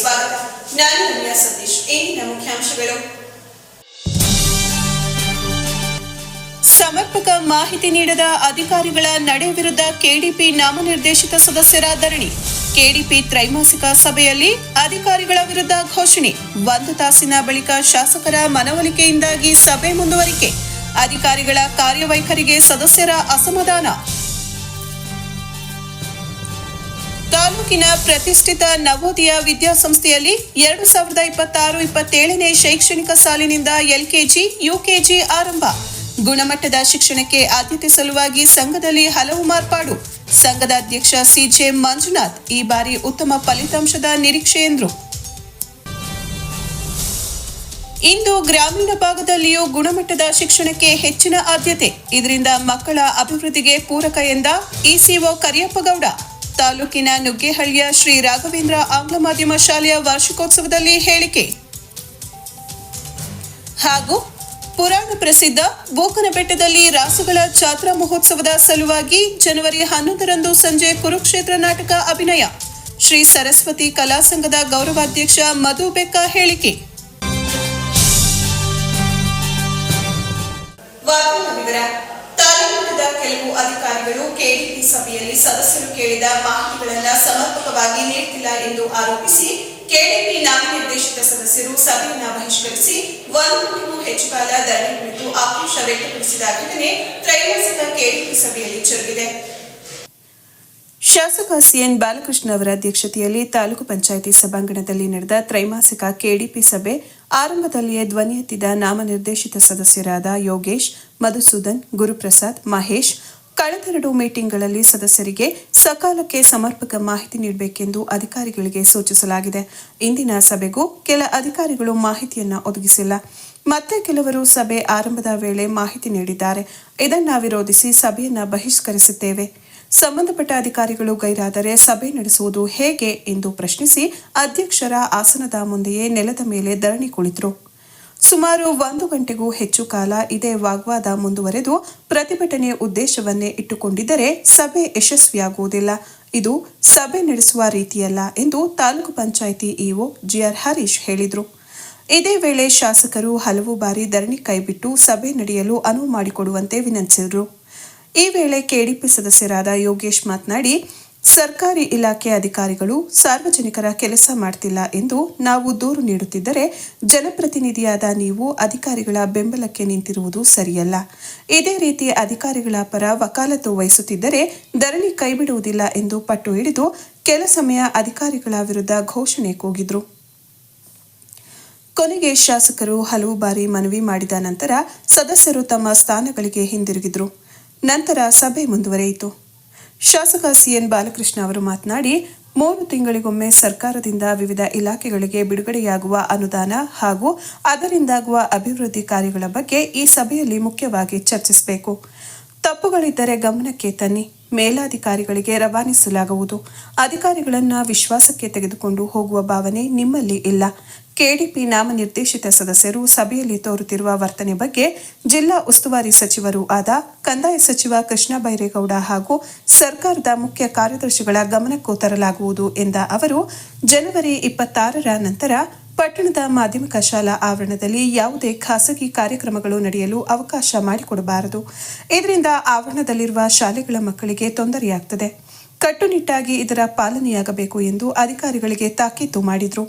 ಸ್ವಾಗತ. ನಾನು ರಮ್ಯಾ ಸತೀಶ್. ಇಂದಿನ ಮುಖ್ಯಾಂಶಗಳು: ಸಮರ್ಪಕ ಮಾಹಿತಿ ನೀಡದ ಅಧಿಕಾರಿಗಳ ನಡೆ ವಿರುದ್ಧ ಕೆಡಿಪಿ ನಾಮನಿರ್ದೇಶಿತ ಸದಸ್ಯರ ಧರಣಿ. ಕೆಡಿಪಿ ತ್ರೈಮಾಸಿಕ ಸಭೆಯಲ್ಲಿ ಅಧಿಕಾರಿಗಳ ವಿರುದ್ಧ ಘೋಷಣೆ. 1 ತಾಸಿನ ಬಳಿಕ ಶಾಸಕರ ಮನವೊಲಿಕೆಯಿಂದಾಗಿ ಸಭೆ ಮುಂದುವರಿಕೆ. ಅಧಿಕಾರಿಗಳ ಕಾರ್ಯವೈಖರಿಗೆ ಸದಸ್ಯರ ಅಸಮಾಧಾನ. ತಾಲೂಕಿನ ಪ್ರತಿಷ್ಠಿತ ನವೋದಯ ವಿದ್ಯಾಸಂಸ್ಥೆಯಲ್ಲಿ 2026-27ನೇ ಶೈಕ್ಷಣಿಕ ಸಾಲಿನಿಂದ ಎಲ್ಕೆಜಿ, ಯುಕೆಜಿ ಆರಂಭ. ಗುಣಮಟ್ಟದ ಶಿಕ್ಷಣಕ್ಕೆ ಆದ್ಯತೆ ಸಲುವಾಗಿ ಸಂಘದಲ್ಲಿ ಹಲವು ಮಾರ್ಪಾಡು. ಸಂಘದ ಅಧ್ಯಕ್ಷ ಸಿಜೆ ಮಂಜುನಾಥ್ ಈ ಬಾರಿ ಉತ್ತಮ ಫಲಿತಾಂಶದ ನಿರೀಕ್ಷೆ ಎಂದರು. ಇಂದು ಗ್ರಾಮೀಣ ಭಾಗದಲ್ಲಿಯೂ ಗುಣಮಟ್ಟದ ಶಿಕ್ಷಣಕ್ಕೆ ಹೆಚ್ಚಿನ ಆದ್ಯತೆ. ಇದರಿಂದ ಮಕ್ಕಳ ಅಭಿವೃದ್ಧಿಗೆ ಪೂರಕ ಎಂದ ಇಸಿಒ ಕರಿಯಪ್ಪಗೌಡ. ತಾಲೂಕಿನ ನುಗ್ಗೇಹಳ್ಳಿಯ ಶ್ರೀ ರಾಘವೇಂದ್ರ ಆಂಗ್ಲ ಮಾಧ್ಯಮ ಶಾಲೆಯ ವಾರ್ಷಿಕೋತ್ಸವದಲ್ಲಿ ಹೇಳಿಕೆ. ಹಾಗೂ ಪುರಾಣ ಪ್ರಸಿದ್ಧ ಬೂಕನಬೆಟ್ಟದಲ್ಲಿ ರಾಸುಗಳ ಜಾತ್ರಾ ಮಹೋತ್ಸವದ ಸಲುವಾಗಿ ಜನವರಿ 11ರಂದು ಸಂಜೆ ಕುರುಕ್ಷೇತ್ರ ನಾಟಕ ಅಭಿನಯ. ಶ್ರೀ ಸರಸ್ವತಿ ಕಲಾ ಸಂಘದ ಗೌರವಾಧ್ಯಕ್ಷ ಮಧು ಬೆಕ್ಕ ಹೇಳಿಕೆ. ತಾಲೂಕಿನ ಕೆಲವು ಅಧಿಕಾರಿಗಳು ಕೆಡಿಪಿ ಸಭೆಯಲ್ಲಿ ಸದಸ್ಯರು ಕೇಳಿದ ಮಾಹಿತಿಗಳನ್ನು ಸಮರ್ಪಕವಾಗಿ ನೀಡುತ್ತಿಲ್ಲ ಎಂದು ಆರೋಪಿಸಿ ಕೆಡಿಪಿ ನಾಮನಿರ್ದೇಶಿತ ಸದಸ್ಯರು ಸಭೆಯನ್ನು ಬಹಿಷ್ಕರಿಸಿ 1 ಗಂಟೆಗೂ ಹೆಚ್ಚು ಕಾಲ ಧರಣಿ ಕುಳಿತು ಆಕ್ರೋಶ ವ್ಯಕ್ತಪಡಿಸಿದ ಘಟನೆ ತ್ರೈಮಾಸಿಕ ಕೆಡಿಪಿ ಸಭೆಯಲ್ಲಿ ಜರುಗಿದೆ. ಶಾಸಕ ಸಿಎನ್ ಬಾಲಕೃಷ್ಣ ಅವರ ಅಧ್ಯಕ್ಷತೆಯಲ್ಲಿ ತಾಲೂಕು ಪಂಚಾಯಿತಿ ಸಭಾಂಗಣದಲ್ಲಿ ನಡೆದ ತ್ರೈಮಾಸಿಕ ಕೆಡಿಪಿ ಸಭೆ ಆರಂಭದಲ್ಲಿಯೇ ಧ್ವನಿ ಎತ್ತಿದ ನಾಮನಿರ್ದೇಶಿತ ಸದಸ್ಯರಾದ ಯೋಗೇಶ್, ಮಧುಸೂದನ್, ಗುರುಪ್ರಸಾದ್, ಮಹೇಶ್ ಕಳೆದ 2 ಮೀಟಿಂಗ್ಗಳಲ್ಲಿ ಸದಸ್ಯರಿಗೆ ಸಕಾಲಕ್ಕೆ ಸಮರ್ಪಕ ಮಾಹಿತಿ ನೀಡಬೇಕೆಂದು ಅಧಿಕಾರಿಗಳಿಗೆ ಸೂಚಿಸಲಾಗಿದೆ. ಇಂದಿನ ಸಭೆಗೂ ಕೆಲ ಅಧಿಕಾರಿಗಳು ಮಾಹಿತಿಯನ್ನು ಒದಗಿಸಿಲ್ಲ. ಮತ್ತೆ ಕೆಲವರು ಸಭೆ ಆರಂಭದ ವೇಳೆ ಮಾಹಿತಿ ನೀಡಿದ್ದಾರೆ. ಇದನ್ನು ವಿರೋಧಿಸಿ ಸಭೆಯನ್ನು ಬಹಿಷ್ಕರಿಸುತ್ತೇವೆ. ಸಂಬಂಧಪಟ್ಟ ಅಧಿಕಾರಿಗಳು ಗೈರಾದರೆ ಸಭೆ ನಡೆಸುವುದು ಹೇಗೆ ಎಂದು ಪ್ರಶ್ನಿಸಿ ಅಧ್ಯಕ್ಷರ ಆಸನದ ಮುಂದೆಯೇ ನೆಲದ ಮೇಲೆ ಧರಣಿ ಕುಳಿತರು. ಸುಮಾರು 1 ಗಂಟೆಗೂ ಹೆಚ್ಚು ಕಾಲ ಇದೇ ವಾಗ್ವಾದ ಮುಂದುವರೆದು ಪ್ರತಿಭಟನೆ ಉದ್ದೇಶವನ್ನೇ ಇಟ್ಟುಕೊಂಡಿದ್ದರೆ ಸಭೆ ಯಶಸ್ವಿಯಾಗುವುದಿಲ್ಲ. ಇದು ಸಭೆ ನಡೆಸುವ ರೀತಿಯಲ್ಲ ಎಂದು ತಾಲೂಕು ಪಂಚಾಯಿತಿ ಇಒ ಜಿಆರ್ ಹರೀಶ್ ಹೇಳಿದರು. ಇದೇ ವೇಳೆ ಶಾಸಕರು ಹಲವು ಬಾರಿ ಧರಣಿ ಕೈಬಿಟ್ಟು ಸಭೆ ನಡೆಯಲು ಅನುವು ಮಾಡಿಕೊಡುವಂತೆ ವಿನಂತಿಸಿದರು. ಈ ವೇಳೆ ಕೆಡಿಪಿ ಸದಸ್ಯರಾದ ಯೋಗೇಶ್ ಮಾತನಾಡಿ, ಸರ್ಕಾರಿ ಇಲಾಖೆ ಅಧಿಕಾರಿಗಳು ಸಾರ್ವಜನಿಕರ ಕೆಲಸ ಮಾಡ್ತಿಲ್ಲ ಎಂದು ನಾವು ದೂರು ನೀಡುತ್ತಿದ್ದರೆ ಜನಪ್ರತಿನಿಧಿಯಾದ ನೀವು ಅಧಿಕಾರಿಗಳ ಬೆಂಬಲಕ್ಕೆ ನಿಂತಿರುವುದು ಸರಿಯಲ್ಲ. ಇದೇ ರೀತಿ ಅಧಿಕಾರಿಗಳ ಪರ ವಕಾಲತ್ತು ವಹಿಸುತ್ತಿದ್ದರೆ ಧರಣಿ ಕೈಬಿಡುವುದಿಲ್ಲ ಎಂದು ಪಟ್ಟು ಹಿಡಿದು ಕೆಲ ಸಮಯ ಅಧಿಕಾರಿಗಳ ವಿರುದ್ಧ ಘೋಷಣೆ ಕೂಗಿದ್ರು. ಕೊನೆಗೆ ಶಾಸಕರು ಹಲವು ಬಾರಿ ಮನವಿ ಮಾಡಿದ ನಂತರ ಸದಸ್ಯರು ತಮ್ಮ ಸ್ಥಾನಗಳಿಗೆ ಹಿಂದಿರುಗಿದ್ರು. ನಂತರ ಸಭೆ ಮುಂದುವರಿಯಿತು. ಶಾಸಕ ಸಿಎನ್ ಬಾಲಕೃಷ್ಣ ಅವರು ಮಾತನಾಡಿ, 3 ತಿಂಗಳಿಗೊಮ್ಮೆ ಸರ್ಕಾರದಿಂದ ವಿವಿಧ ಇಲಾಖೆಗಳಿಗೆ ಬಿಡುಗಡೆಯಾಗುವ ಅನುದಾನ ಹಾಗೂ ಅದರಿಂದಾಗುವ ಅಭಿವೃದ್ಧಿ ಕಾರ್ಯಗಳ ಬಗ್ಗೆ ಈ ಸಭೆಯಲ್ಲಿ ಮುಖ್ಯವಾಗಿ ಚರ್ಚಿಸಬೇಕು. ತಪ್ಪುಗಳಿದ್ದರೆ ಗಮನಕ್ಕೆ ತನ್ನಿ, ಮೇಲಾಧಿಕಾರಿಗಳಿಗೆ ರವಾನಿಸಲಾಗುವುದು. ಅಧಿಕಾರಿಗಳನ್ನು ವಿಶ್ವಾಸಕ್ಕೆ ತೆಗೆದುಕೊಂಡು ಹೋಗುವ ಭಾವನೆ ನಿಮ್ಮಲ್ಲಿ ಇಲ್ಲ. ಕೆಡಿಪಿ ನಾಮನಿರ್ದೇಶಿತ ಸದಸ್ಯರು ಸಭೆಯಲ್ಲಿ ತೋರುತ್ತಿರುವ ವರ್ತನೆ ಬಗ್ಗೆ ಜಿಲ್ಲಾ ಉಸ್ತುವಾರಿ ಸಚಿವರೂ ಆದ ಕಂದಾಯ ಸಚಿವ ಕೃಷ್ಣ ಬೈರೇಗೌಡ ಹಾಗೂ ಸರ್ಕಾರದ ಮುಖ್ಯ ಕಾರ್ಯದರ್ಶಿಗಳ ಗಮನಕ್ಕೂ ತರಲಾಗುವುದು ಎಂದ ಅವರು, ಜನವರಿ 26ರ ನಂತರ ಪಟ್ಟಣದ ಮಾಧ್ಯಮಿಕ ಶಾಲಾ ಆವರಣದಲ್ಲಿ ಯಾವುದೇ ಖಾಸಗಿ ಕಾರ್ಯಕ್ರಮಗಳು ನಡೆಯಲು ಅವಕಾಶ ಮಾಡಿಕೊಡಬಾರದು. ಇದರಿಂದ ಆವರಣದಲ್ಲಿರುವ ಶಾಲೆಗಳ ಮಕ್ಕಳಿಗೆ ತೊಂದರೆಯಾಗುತ್ತದೆ. ಕಟ್ಟುನಿಟ್ಟಾಗಿ ಇದರ ಪಾಲನೆಯಾಗಬೇಕು ಎಂದು ಅಧಿಕಾರಿಗಳಿಗೆ ತಾಕೀತು ಮಾಡಿದರು.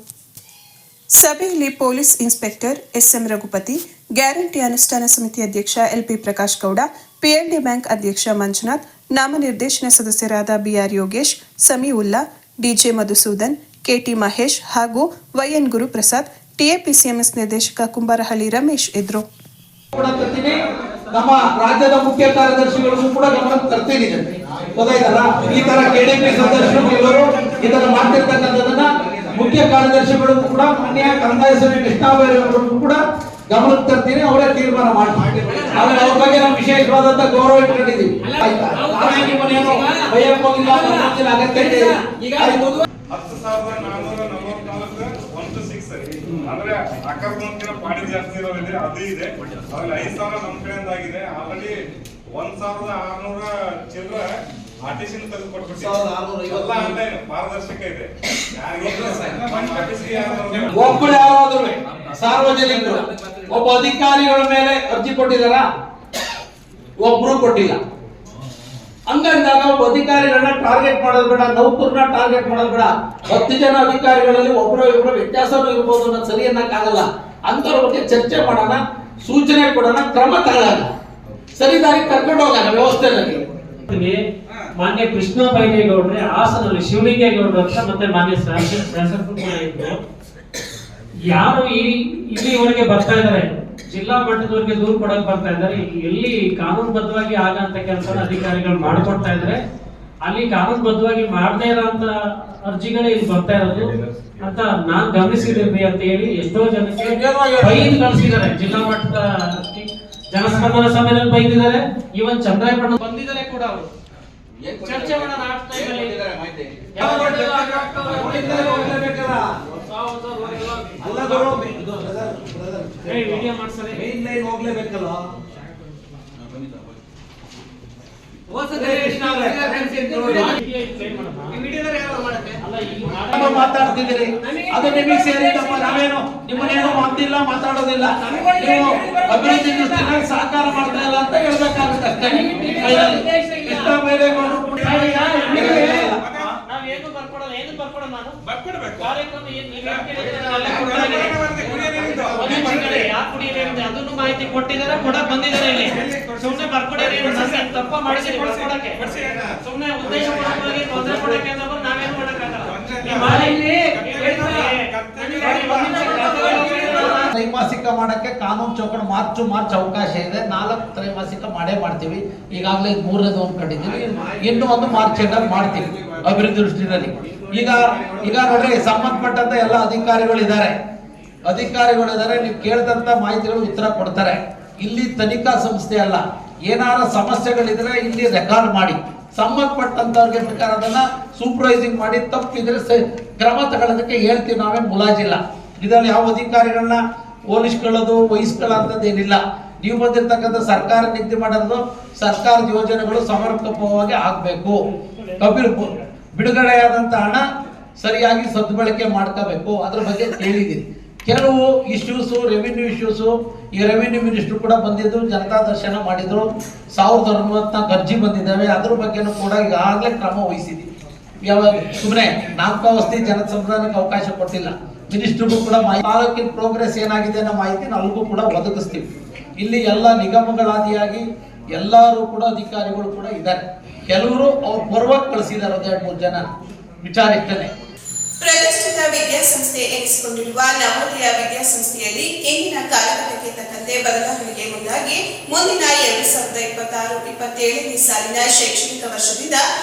ಸಭೆಯಲ್ಲಿ police inspector SM Raghupati, guarantee ಅನುಷ್ಠಾನ ಸಮಿತಿ ಅಧ್ಯಕ್ಷ LP Prakash Gowda, PLD bank ಅಧ್ಯಕ್ಷ ಮಂಜುನಾಥ್, ನಾಮನಿರ್ದೇಶನ ಸದಸ್ಯರಾದ BR Yogesh, Samiulla, DJ Madhusudan, KT Mahesh ಹಾಗೂ ವೈಎನ್ ಗುರುಪ್ರಸಾದ್, ಟಿಎಪಿಸಿಎಂಎಸ್ ನಿರ್ದೇಶಕ ಕುಂಬಾರಹಳ್ಳಿ ರಮೇಶ್ ಇದ್ರು. ನಮ್ಮ ರಾಜ್ಯದ ಮುಖ್ಯ ಕಾರ್ಯದರ್ಶಿಗಳಿಗೂ ಕೂಡ ಗಮನಕ್ಕೆ ತರ್ತೀನಿ. ಗೊತ್ತಾಯ್ತಲ್ಲ, ಈ ತರ ಕೆಡಿಪಿ ಸದಸ್ಯರು ಇವರು ಈ ತರ ಮಾಡ್ತಿರ್ತಕ್ಕಂಥದನ್ನ ಮುಖ್ಯ ಕಾರ್ಯದರ್ಶಿಗಳು ಕೂಡ ಮಾನ್ಯ ಕಂದಾಯ ಸಚಿವ ಕೃಷ್ಣ ಬೈರೇಗೌಡರು ಕೂಡ ಗಮನಕ್ಕೆ ತರ್ತೀನಿ. ಅವರೇ ತೀರ್ಮಾನ ಮಾಡ್ತಾರೆ. ಆದ್ರೆ ಅವ್ರ ಬಗ್ಗೆ ನಾವು ವಿಶೇಷವಾದಂತ ಗೌರವ ಇಟ್ಕೊಂಡಿದ್ದೀವಿ. ಆಯ್ತಾ, ಭಯಕ್ಕೆ ಹೋಗಿಲ್ಲ, ಅಗತ್ಯ ಈಗ 10,444 ಅಂದ್ರೆ ಅಕಸ್ಮಾತ್ ಪಾಡಿ ಜಾಸ್ತಿ ಇರೋದಿದೆ, ಅದು ಇದೆ. ಅದ್ರಲ್ಲಿ 5,000 ನಮ್ಮ ಕಡೆಯಿಂದ ಆಗಿದೆ. ಆಲ್ರೆಡಿ 1,600 ಚಿಲ್ಲರೆ ಆರ್ಟಿಸಿ ತೆಗೆದು ಕೊಟ್ಬಿಟ್ಟು 1650 ಎಲ್ಲ ಆನ್ಲೈನ್ ಪಾರದರ್ಶಕ ಇದೆ. ಒಬ್ಬರು ಯಾರಾದ್ರೂ ಸಾರ್ವಜನಿಕರು ಒಬ್ಬ ಅಧಿಕಾರಿಗಳ ಮೇಲೆ ಅರ್ಜಿ ಕೊಟ್ಟಿದಾರ? ಒಬ್ರು ಕೊಟ್ಟಿಲ್ಲ. ಹಂಗಂದಾಗ ಒಬ್ಬ ಅಧಿಕಾರಿಗಳನ್ನ ಟಾರ್ಗೆಟ್ ಮಾಡೋದು ಬೇಡ, ನೌಕರನ್ನ ಟಾರ್ಗೆಟ್ ಮಾಡೋದು ಬೇಡ. 10 ಜನ ಅಧಿಕಾರಿಗಳಲ್ಲಿ ಒಬ್ಬರು ಇಬ್ಬರು ವ್ಯತ್ಯಾಸನೂ ಇರ್ಬೋದು ಅನ್ನೋದು ಸರಿ ಅನ್ನಕ್ಕಾಗಲ್ಲ. ಅಂತರ ಬಗ್ಗೆ ಚರ್ಚೆ ಮಾಡೋಣ, ಸೂಚನೆ ಕೊಡೋಣ, ಕ್ರಮ ತಗೊಳ್ಳೋಣ, ಸರಿ ದಾರಿ ಕರ್ಕೊಂಡು ಹೋಗೋಣ ವ್ಯವಸ್ಥೆನಲ್ಲಿ. ಮಾನ್ಯ ಕೃಷ್ಣ ಬೈರೇಗೌಡ್ರೆ ಹಾಸನಲ್ಲಿ ಶಿವಲಿಂಗೇಗೌಡರು ಅಂತ ಮತ್ತೆ ಮಾನ್ಯ ಶಾಸಕರು ಕೂಡ ಇದ್ರು. ಯಾರು ಇಲ್ಲಿವರೆಗೆ ಬರ್ತಾ ಇದ್ದಾರೆ, ಜಿಲ್ಲಾ ಮಟ್ಟದವರೆಗೆ ದೂರು ಕೊಡಕ್ ಬರ್ತಾ ಇದ್ದಾರೆ, ಎಲ್ಲಿ ಕಾನೂನುಬದ್ಧವಾಗಿ ಆಗಂತ ಕೆಲಸ ಅಧಿಕಾರಿಗಳು ಮಾಡ್ಕೊಡ್ತಾ ಇದ್ದಾರೆ, ಅಲ್ಲಿ ಕಾನೂನುಬದ್ಧವಾಗಿ ಮಾಡದೇ ಇರೋಂತ ಅರ್ಜಿಗಳೇ ಇಲ್ಲಿ ಬರ್ತಾ ಇರೋದು ಅಂತ ನಾನ್ ಗಮನಿಸಿದ್ದೀನಿ ಅಂತ ಹೇಳಿ ಎಷ್ಟೋ ಜನಕ್ಕೆ ಬೈದು ಕಳಿಸಿದ್ದಾರೆ. ಜಿಲ್ಲಾ ಮಟ್ಟದ ಜನಸ್ಪಂದನ ಸಭೆಯಲ್ಲಿ ಬೈದಿದ್ದಾರೆ, ಇವನ್ ಚಂದ್ರಾಯಪಟ್ಟಣ ಬಂದಿದ್ದಾರೆ ಕೂಡ. ಅವರು ಚರ್ಚೆ ಮಾಡೋಣ ವಿಡಿಯೋ ಮಾಡ್ಸರೆ ಹೋಗ್ಲೇಬೇಕಲ್ಲ. ಮಾತಾಡ್ತಿದ್ದೀರಿ, ಅದು ನಿಮಗೆ ಸೇರಿದ್ದಪ್ಪ. ನಾವೇನು ನಿಮ್ಮನ್ನೇನು ಮಾತಿಲ್ಲ, ಮಾತಾಡೋದಿಲ್ಲ. ನೀವು ಅಭಿವೃದ್ಧಿ ದೃಷ್ಟಿನಲ್ಲಿ ಸಹಕಾರ ಮಾಡ್ತಾ ಇಲ್ಲ ಅಂತ ಹೇಳ್ಬೇಕಾಗುತ್ತೆ ಅಷ್ಟೇ. ಕೃಷ್ಣ ಬೈರೇಗೌಡರು ನಾವೇನು ಬರ್ಕೊಡಲ್ಲ, ಏನು ಬರ್ಕೊಡಲ್ಲ. ನಾನು ಬರ್ಕೊಡ್ಬೇಕು. ಕಾರ್ಯಕ್ರಮ ಅದನ್ನು ಮಾಹಿತಿ ಕೊಟ್ಟಿದ್ದಾರೆ, ಕೂಡ ಬಂದಿದ್ದಾರೆ. ಇಲ್ಲಿ ಸುಮ್ಮನೆ ಬರ್ಕೊಡೋರಿ ತಪ್ಪ ಮಾಡಿಸಿ ಬರ್ಕೊಡಕ್ಕೆ, ಸುಮ್ಮನೆ ಉದ್ದೇಶ ತೊಂದರೆ ಕೊಡಕ್ಕೆ ಅನ್ನೋದು ನಾವೇನು ಮಾಡಕ್ಕಾಗಲ್ಲ. ತ್ರೈಮಾಸಿಕ ಮಾಡಕ್ಕೆ ಕಾನೂನು ಚೌಕಟ್ಟು ಮಾರ್ಚ್ ಅವಕಾಶ ಇದೆ. 4 ತ್ರೈಮಾಸಿಕ ಮಾಡೇ ಮಾಡ್ತೀವಿ. ಈಗಾಗಲೇ 3ನೇದು ಅಂದ್ಕೊಂಡಿದ್ದೀವಿ, ಇನ್ನು ಒಂದು ಮಾರ್ಚ್ ಎಂಡಲ್ಲಿ ಮಾಡ್ತೀವಿ ಅಭಿವೃದ್ಧಿ ದೃಷ್ಟಿನಲ್ಲಿ. ಈಗ ನೋಡ್ರಿ, ಸಂಬಂಧಪಟ್ಟಂತ ಎಲ್ಲ ಅಧಿಕಾರಿಗಳಿದ್ದಾರೆ. ನೀವು ಕೇಳಿದಂತ ಮಾಹಿತಿಗಳು ಉತ್ತರ ಕೊಡ್ತಾರೆ. ಇಲ್ಲಿ ತನಿಖಾ ಸಂಸ್ಥೆ ಅಲ್ಲ. ಏನಾರ ಸಮಸ್ಯೆಗಳಿದ್ರೆ ಇಲ್ಲಿ ರೆಕಾರ್ಡ್ ಮಾಡಿ ಸಂಬಂಧಪಟ್ಟಂತವ್ರಿಗೆ ಬೇಕಾದ್ರೆ ಅದನ್ನ ಸೂಪರ್ವೈಸಿಂಗ್ ಮಾಡಿ, ತಪ್ಪಿದ್ರೆ ಕ್ರಮ ತಗೊಳ್ಳೋದಕ್ಕೆ ಹೇಳ್ತೀವಿ. ನಾವೇನು ಮುಲಾಜಿಲ್ಲ. ಇದರಲ್ಲಿ ಯಾವ ಅಧಿಕಾರಿಗಳನ್ನ ಹೋಲಿಸ್ಕೊಳ್ಳೋದು ವಹಿಸ್ಕೊಳ್ಳೋಂಥದ್ದೇನಿಲ್ಲ. ನೀವು ಬಂದಿರ್ತಕ್ಕಂಥ ಸರ್ಕಾರ ನಿಗದಿ ಮಾಡೋದು ಸರ್ಕಾರದ ಯೋಜನೆಗಳು ಸಮರ್ಪಕವಾಗಿ ಆಗಬೇಕು. ಬಿಡುಗಡೆಯಾದಂಥ ಹಣ ಸರಿಯಾಗಿ ಸದ್ಬಳಕೆ ಮಾಡ್ಕೋಬೇಕು. ಅದ್ರ ಬಗ್ಗೆ ಹೇಳಿದ್ದೀನಿ. ಕೆಲವು ಇಶ್ಯೂಸು, ರೆವಿನ್ಯೂ ಇಶ್ಯೂಸು, ಈ ರೆವಿನ್ಯೂ ಮಿನಿಸ್ಟ್ರು ಕೂಡ ಬಂದಿದ್ದು ಜನತಾ ದರ್ಶನ ಮಾಡಿದ್ರು. 1064 ಅರ್ಜಿ ಬಂದಿದ್ದಾವೆ. ಅದ್ರ ಬಗ್ಗೆನೂ ಕೂಡ ಈಗಾಗಲೇ ಕ್ರಮ ವಹಿಸಿದ್ದೀವಿ. ಯಾವಾಗ ಸುಮ್ಮನೆ ನಾಲ್ಕಾವಸ್ಥೆ ಜನಸಂಧಾನಕ್ಕೆ ಅವಕಾಶ ಕೊಟ್ಟಿಲ್ಲ. ಮಿನಿಸ್ಟ್ರಿಗೂ ಕೂಡ ತಾಲೂಕಿನ ಪ್ರೋಗ್ರೆಸ್ ಏನಾಗಿದೆ ಅನ್ನೋ ಮಾಹಿತಿ ನಲ್ಗೂ ಕೂಡ ಒದಗಿಸ್ತೀವಿ. ಇಲ್ಲಿ ಎಲ್ಲ ನಿಗಮಗಳಾದಿಯಾಗಿ ಎಲ್ಲರೂ ಕೂಡ ಅಧಿಕಾರಿಗಳು ಕೂಡ ಇದ್ದಾರೆ. ಕೆಲವರು ಅವ್ರು ಪರ್ವಕ್ಕೆ ಕಳಿಸಿದ್ದಾರೆ 2-3 ಜನ. ವಿಚಾರ ಇಷ್ಟನೇ. ಪ್ರತಿಷ್ಠಿತ ವಿದ್ಯಾಸಂಸ್ಥೆ ಎನಿಸಿಕೊಂಡಿರುವ ನವೋದಯ ವಿದ್ಯಾಸಂಸ್ಥೆಯಲ್ಲಿ ಇಂದಿನ ಕಾಲಘಟ್ಟಕ್ಕೆ ತಕ್ಕಂತೆ ಬದಲಾವಣೆಗೆ ಮುಂದಾಗಿ ಮುಂದಿನ 2026-27ನೇ ಸಾಲಿನ ಶೈಕ್ಷಣಿಕ ವರ್ಷದಿಂದ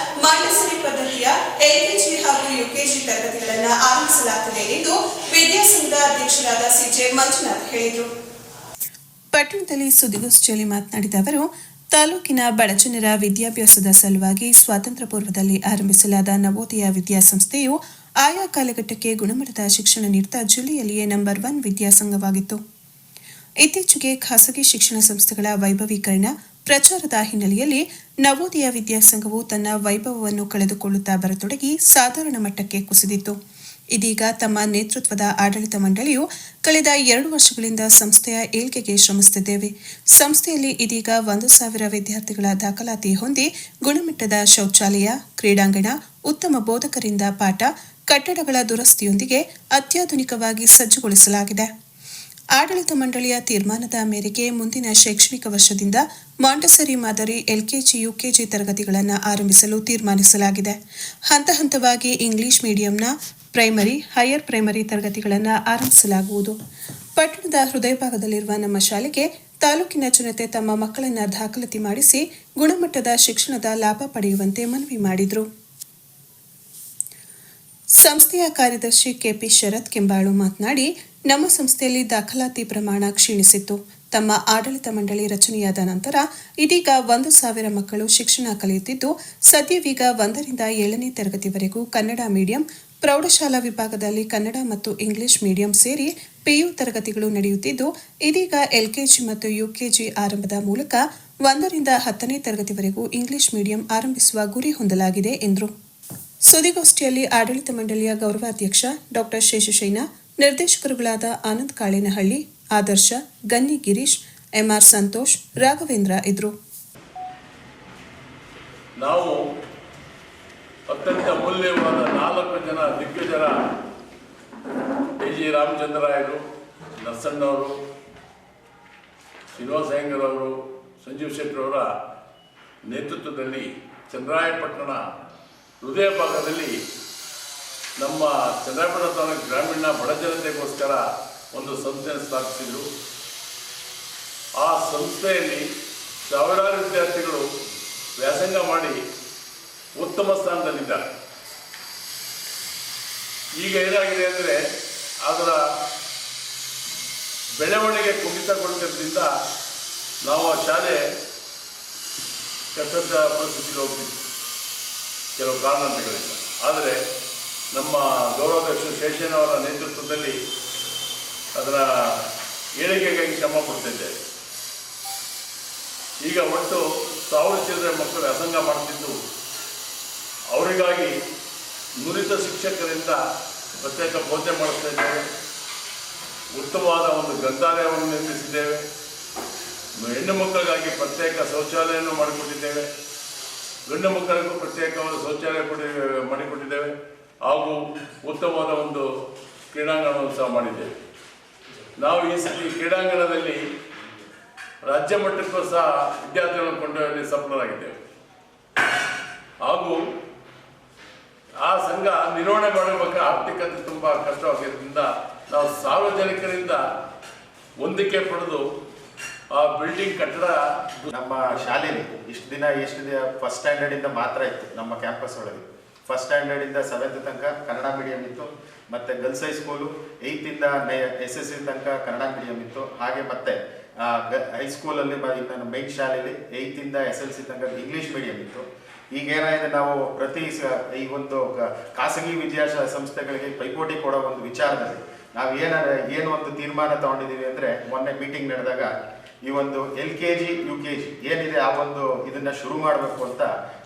ಮಾಂಟೆಸರಿ ಪದ್ಧತಿಯ ಎಲ್ಕೆಜಿ ಹಾಗೂ ಯುಕೆಜಿ ತರಗತಿಗಳನ್ನು ಆರಂಭಿಸಲಾಗುತ್ತದೆ ಎಂದು ವಿದ್ಯಾಸಂಘದ ಅಧ್ಯಕ್ಷರಾದ ಸಿಜೆ ಮಂಜುನಾಥ್ ಹೇಳಿದರು. ಪಟ್ಟಣದಲ್ಲಿ ಸುದ್ದಿಗೋಷ್ಠಿಯಲ್ಲಿ ಮಾತನಾಡಿದ ಅವರು, ತಾಲೂಕಿನ ಬಡಜನರ ವಿದ್ಯಾಭ್ಯಾಸದ ಸಲುವಾಗಿ ಸ್ವಾತಂತ್ರ್ಯ ಪೂರ್ವದಲ್ಲಿ ಆರಂಭಿಸಲಾದ ನವೋದಯ ವಿದ್ಯಾಸಂಸ್ಥೆಯು ಆಯಾ ಕಾಲಘಟ್ಟಕ್ಕೆ ಗುಣಮಟ್ಟದ ಶಿಕ್ಷಣ ನೀಡುತ್ತಾ ಜಿಲ್ಲೆಯಲ್ಲಿಯೇ ನಂಬರ್ 1 ವಿದ್ಯಾಸಂಘವಾಗಿತ್ತು. ಇತ್ತೀಚೆಗೆ ಖಾಸಗಿ ಶಿಕ್ಷಣ ಸಂಸ್ಥೆಗಳ ವೈಭವೀಕರಣ ಪ್ರಚಾರದ ಹಿನ್ನೆಲೆಯಲ್ಲಿ ನವೋದಯ ವಿದ್ಯಾಸಂಘವು ತನ್ನ ವೈಭವವನ್ನು ಕಳೆದುಕೊಳ್ಳುತ್ತಾ ಬರತೊಡಗಿ ಸಾಧಾರಣ ಮಟ್ಟಕ್ಕೆ ಕುಸಿದಿತ್ತು. ಇದೀಗ ತಮ್ಮ ನೇತೃತ್ವದ ಆಡಳಿತ ಮಂಡಳಿಯು ಕಳೆದ 2 ವರ್ಷಗಳಿಂದ ಸಂಸ್ಥೆಯ ಏಳ್ಗೆಗೆ ಶ್ರಮಿಸುತ್ತಿದ್ದೇವೆ. ಸಂಸ್ಥೆಯಲ್ಲಿ ಇದೀಗ 1,000 ವಿದ್ಯಾರ್ಥಿಗಳ ದಾಖಲಾತಿ ಹೊಂದಿ ಗುಣಮಟ್ಟದ ಶೌಚಾಲಯ, ಕ್ರೀಡಾಂಗಣ, ಉತ್ತಮ ಬೋಧಕರಿಂದ ಪಾಠ, ಕಟ್ಟಡಗಳ ದುರಸ್ತಿಯೊಂದಿಗೆ ಅತ್ಯಾಧುನಿಕವಾಗಿ ಸಜ್ಜುಗೊಳಿಸಲಾಗಿದೆ. ಆಡಳಿತ ಮಂಡಳಿಯ ತೀರ್ಮಾನದ ಮೇರೆಗೆ ಮುಂದಿನ ಶೈಕ್ಷಣಿಕ ವರ್ಷದಿಂದ ಮಾಂಟೆಸರಿ ಮಾದರಿ ಎಲ್ಕೆಜಿ, ಯುಕೆಜಿ ತರಗತಿಗಳನ್ನು ಆರಂಭಿಸಲು ತೀರ್ಮಾನಿಸಲಾಗಿದೆ. ಹಂತ ಹಂತವಾಗಿ ಇಂಗ್ಲಿಷ್ ಮೀಡಿಯಂನ ಪ್ರೈಮರಿ, ಹೈಯರ್ ಪ್ರೈಮರಿ ತರಗತಿಗಳನ್ನು ಆರಂಭಿಸಲಾಗುವುದು. ಪಟ್ಟಣದ ಹೃದಯ ಭಾಗದಲ್ಲಿರುವ ನಮ್ಮ ಶಾಲೆಗೆ ತಾಲೂಕಿನ ಜನತೆ ತಮ್ಮ ಮಕ್ಕಳನ್ನು ದಾಖಲಾತಿ ಮಾಡಿಸಿ ಗುಣಮಟ್ಟದ ಶಿಕ್ಷಣದ ಲಾಭ ಪಡೆಯುವಂತೆ ಮನವಿ ಮಾಡಿದರು. ಸಂಸ್ಥೆಯ ಕಾರ್ಯದರ್ಶಿ ಕೆಪಿ ಶರತ್ ಕೆಂಬಾಳು ಮಾತನಾಡಿ, ನಮ್ಮ ಸಂಸ್ಥೆಯಲ್ಲಿ ದಾಖಲಾತಿ ಪ್ರಮಾಣ ಕ್ಷೀಣಿಸಿತ್ತು. ತಮ್ಮ ಆಡಳಿತ ಮಂಡಳಿ ರಚನೆಯಾದ ನಂತರ ಇದೀಗ 1,000 ಮಕ್ಕಳು ಶಿಕ್ಷಣ ಕಲಿಯುತ್ತಿದ್ದು, ಸದ್ಯವೀಗ 1ರಿಂದ 7ನೇ ತರಗತಿವರೆಗೂ ಕನ್ನಡ ಮೀಡಿಯಂ, ಪ್ರೌಢಶಾಲಾ ವಿಭಾಗದಲ್ಲಿ ಕನ್ನಡ ಮತ್ತು ಇಂಗ್ಲಿಷ್ ಮೀಡಿಯಂ ಸೇರಿ ಪಿಯು ತರಗತಿಗಳು ನಡೆಯುತ್ತಿದ್ದು, ಇದೀಗ ಎಲ್ಕೆಜಿ ಮತ್ತು ಯುಕೆಜಿ ಆರಂಭದ ಮೂಲಕ 1ರಿಂದ 10ನೇ ತರಗತಿವರೆಗೂ ಇಂಗ್ಲಿಷ್ ಮೀಡಿಯಂ ಆರಂಭಿಸುವ ಗುರಿ ಹೊಂದಲಾಗಿದೆ ಎಂದರು. ಸುದ್ದಿಗೋಷ್ಠಿಯಲ್ಲಿ ಆಡಳಿತ ಮಂಡಳಿಯ ಗೌರವಾಧ್ಯಕ್ಷ ಡಾ ಶೇಷಶೈನ, ನಿರ್ದೇಶಕರುಗಳಾದ ಆನಂದ್ ಕಾಳೇನಹಳ್ಳಿ, ಆದರ್ಶ, ಗನ್ನಿ ಗಿರೀಶ್, ಎಂಆರ್ ಸಂತೋಷ್, ರಾಘವೇಂದ್ರ ಇದ್ರು. ನಾವು ಅತ್ಯಂತ ಅಮೂಲ್ಯವಾದ 4 ಜನ ದಿಗ್ಗಜರ ಟಿ.ಜಿ. ರಾಮಚಂದ್ರಾಯರು, ನರಸಣ್ಣವರು, ಶ್ರೀನಿವಾಸ ಅಯ್ಯಂಗಾರವರು, ಸಂಜೀವ್ ಶೆಟ್ಟರವರ ನೇತೃತ್ವದಲ್ಲಿ ಚನ್ನರಾಯಪಟ್ಟಣ ಹೃದಯ ಭಾಗದಲ್ಲಿ ನಮ್ಮ ಚನ್ನರಾಯಪಟ್ಟಣ ತಾಲೂಕು ಗ್ರಾಮೀಣ ಬಡ ಜನತೆಗೋಸ್ಕರ ಒಂದು ಸಂಸ್ಥೆಯನ್ನು ಸ್ಥಾಪಿಸಿದರು. ಆ ಸಂಸ್ಥೆಯಲ್ಲಿ ಸಾವಿರಾರು ವಿದ್ಯಾರ್ಥಿಗಳು ವ್ಯಾಸಂಗ ಮಾಡಿ ಉತ್ತಮ ಸ್ಥಾನದಲ್ಲಿದ್ದಾರೆ. ಈಗ ಏನಾಗಿದೆ ಅಂದರೆ ಅದರ ಬೆಳವಣಿಗೆ ಕುಂಠಿತಗೊಳ್ಳುವುದರಿಂದ ನಾವು ಆ ಶಾಲೆ ಕಟ್ಟಡ ಪರಿಸ್ಥಿತಿಗೆ ಹೋಗ್ತಿದ್ವಿ ಕೆಲವು ಕಾರಣಾಂತರಗಳಿಂದ. ಆದರೆ ನಮ್ಮ ಗೌರವಾಧ್ಯಕ್ಷ ಶೇಷಣ್ಣವರ ನೇತೃತ್ವದಲ್ಲಿ ಅದರ ಏಳಿಗೆಗಾಗಿ ಶ್ರಮ ಪಡ್ತಿದ್ದೇವೆ. ಈಗ ಒಟ್ಟು 1000 ಚಿಲ್ಲರೆ ಮಕ್ಕಳು ವ್ಯಾಸಂಗ ಮಾಡ್ತಿದ್ದು, ಅವರಿಗಾಗಿ ನುರಿತ ಶಿಕ್ಷಕರಿಂದ ಪ್ರತ್ಯೇಕ ಬೋಧನೆ ಮಾಡಿಸ್ತಾ ಇದ್ದೇವೆ. ಉತ್ತಮವಾದ ಒಂದು ಗ್ರಂಥಾಲಯವನ್ನು ನಿರ್ಮಿಸಿದ್ದೇವೆ. ಹೆಣ್ಣು ಮಕ್ಕಳಿಗಾಗಿ ಪ್ರತ್ಯೇಕ ಶೌಚಾಲಯವನ್ನು ಮಾಡಿಕೊಟ್ಟಿದ್ದೇವೆ. ಗಂಡು ಮಕ್ಕಳಿಗೂ ಪ್ರತ್ಯೇಕವಾದ ಶೌಚಾಲಯ ಮಾಡಿಕೊಟ್ಟಿದ್ದೇವೆ. ಹಾಗೂ ಉತ್ತಮವಾದ ಒಂದು ಕ್ರೀಡಾಂಗಣವನ್ನು ಸಹ ಮಾಡಿದ್ದೇವೆ. ನಾವು ಈ ಸತಿ ಕ್ರೀಡಾಂಗಣದಲ್ಲಿ ರಾಜ್ಯ ಮಟ್ಟಕ್ಕೂ ಸಹ ವಿದ್ಯಾರ್ಥಿಗಳನ್ನು ಕೊಂಡೊಯ್ಯುವಲ್ಲಿ ಸಫಲರಾಗಿದ್ದೇವೆ. ಹಾಗೂ ಆ ಸಂಘ ನಿರ್ವಹಣೆ ಮಾಡಬೇಕಾದ್ರೆ ಆರ್ಥಿಕತೆ ತುಂಬ ಕಷ್ಟವಾಗಿದ್ದರಿಂದ ನಾವು ಸಾರ್ವಜನಿಕರಿಂದ ಹೊಂದಿಕೆ ಪಡೆದು ಆ ಬಿಲ್ಡಿಂಗ್ ಕಟ್ಟಡ ನಮ್ಮ ಶಾಲೆಯಲ್ಲಿ ಎಷ್ಟು ದಿನ ಫಸ್ಟ್ ಸ್ಟ್ಯಾಂಡರ್ಡಿಂದ ಮಾತ್ರ ಇತ್ತು. ನಮ್ಮ ಕ್ಯಾಂಪಸ್ ಒಳಗೆ ಫಸ್ಟ್ ಸ್ಟ್ಯಾಂಡರ್ಡಿಂದ 7th ತನಕ ಕನ್ನಡ ಮೀಡಿಯಂ ಇತ್ತು. ಮತ್ತು ಗರ್ಲ್ಸ್ ಹೈಸ್ಕೂಲು 8th SSC ತನಕ ಕನ್ನಡ ಮೀಡಿಯಂ ಇತ್ತು. ಹಾಗೆ ಮತ್ತೆ ಹೈಸ್ಕೂಲಲ್ಲಿ ನನ್ನ ಮೈನ್ ಶಾಲೆಯಲ್ಲಿ 8th SLC ತನಕ ಇಂಗ್ಲೀಷ್ ಮೀಡಿಯಂ ಇತ್ತು. ಈಗ ಏನಾಗಿದೆ, ನಾವು ಪ್ರತಿ ಈ ಒಂದು ಖಾಸಗಿ ಸಂಸ್ಥೆಗಳಿಗೆ ಪೈಪೋಟಿ ಕೊಡೋ ಒಂದು ವಿಚಾರದಲ್ಲಿ ನಾವು ಏನು ಒಂದು ತೀರ್ಮಾನ ತಗೊಂಡಿದ್ದೀವಿ ಅಂದರೆ, ಮೊನ್ನೆ ಮೀಟಿಂಗ್ ನಡೆದಾಗ ಈ ಒಂದು LKG UKG ಏನಿದೆ ಆ ಒಂದು ಇದನ್ನು ಶುರು ಮಾಡಬೇಕು ಅಂತ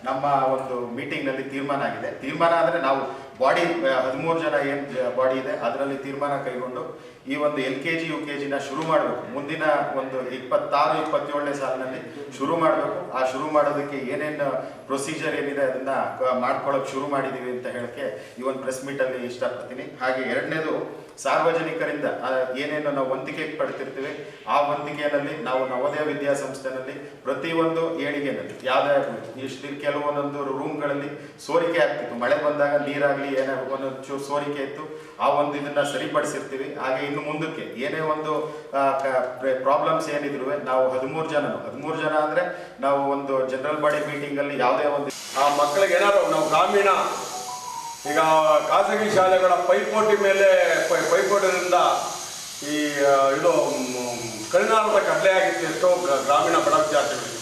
ನಮ್ಮ ಒಂದು ಮೀಟಿಂಗ್ನಲ್ಲಿ ತೀರ್ಮಾನ ಆಗಿದೆ. ತೀರ್ಮಾನ ಅಂದರೆ ನಾವು ಬಾಡಿ 13 ಜನ ಏನು ಬಾಡಿ ಇದೆ ಅದರಲ್ಲಿ ತೀರ್ಮಾನ ಕೈಗೊಂಡು ಈ ಒಂದು LKG UKGನ ಶುರು ಮಾಡಬೇಕು. ಮುಂದಿನ ಒಂದು 26-27ನೇ ಸಾಲಿನಲ್ಲಿ ಶುರು ಮಾಡಬೇಕು. ಆ ಶುರು ಮಾಡೋದಕ್ಕೆ ಏನೇನು ಪ್ರೊಸೀಜರ್ ಏನಿದೆ ಅದನ್ನು ಮಾಡ್ಕೊಳ್ಳೋಕೆ ಶುರು ಮಾಡಿದ್ದೀವಿ ಅಂತ ಹೇಳೋಕ್ಕೆ ಈ ಒಂದು ಪ್ರೆಸ್ ಮೀಟಲ್ಲಿ ಇಷ್ಟಪಡ್ತೀನಿ. ಹಾಗೆ ಎರಡನೇದು, ಸಾರ್ವಜನಿಕರಿಂದ ಏನೇನು ನಾವು ವಂತಿಕೆ ಪಡ್ತಿರ್ತೀವಿ ಆ ವಂತಿಕೆಯಲ್ಲಿ ನಾವು ನವೋದಯ ವಿದ್ಯಾಸಂಸ್ಥೆನಲ್ಲಿ ಪ್ರತಿಯೊಂದು ಏಳಿಗೆನಲ್ಲಿ ಯಾವುದೇ ಇಷ್ಟು ಕೆಲವೊಂದೊಂದು ರೂಮ್ಗಳಲ್ಲಿ ಸೋರಿಕೆ ಆಗ್ತಿತ್ತು. ಮಳೆ ಬಂದಾಗ ನೀರಾಗಲಿ ಏನೋ ಒಂದೊಂದು ಚೂರು ಸೋರಿಕೆ ಇತ್ತು, ಆ ಒಂದು ಇದನ್ನು ಸರಿಪಡಿಸಿರ್ತೀವಿ. ಹಾಗೆ ಇನ್ನು ಮುಂದಕ್ಕೆ ಏನೇ ಒಂದು ಪ್ರಾಬ್ಲಮ್ಸ್ ಏನಿದ್ರು ನಾವು 13 ಜನ ಅಂದರೆ ನಾವು ಒಂದು ಜನರಲ್ ಬಾಡಿ ಮೀಟಿಂಗಲ್ಲಿ ಯಾವುದೇ ಒಂದು ಆ ಮಕ್ಕಳಿಗೆ ಏನಾದ್ರು ನಾವು ಗ್ರಾಮೀಣ ಈಗ ಖಾಸಗಿ ಶಾಲೆಗಳ ಪೈಪೋಟಿನಿಂದ ಈ ಇದು ಕಡಿನಾರದ ಕಡ್ಲೆ ಆಗಿತ್ತು ಎಷ್ಟೋ ಗ್ರಾಮೀಣ ಬಡ ವಿದ್ಯಾರ್ಥಿಗಳಿಗೆ.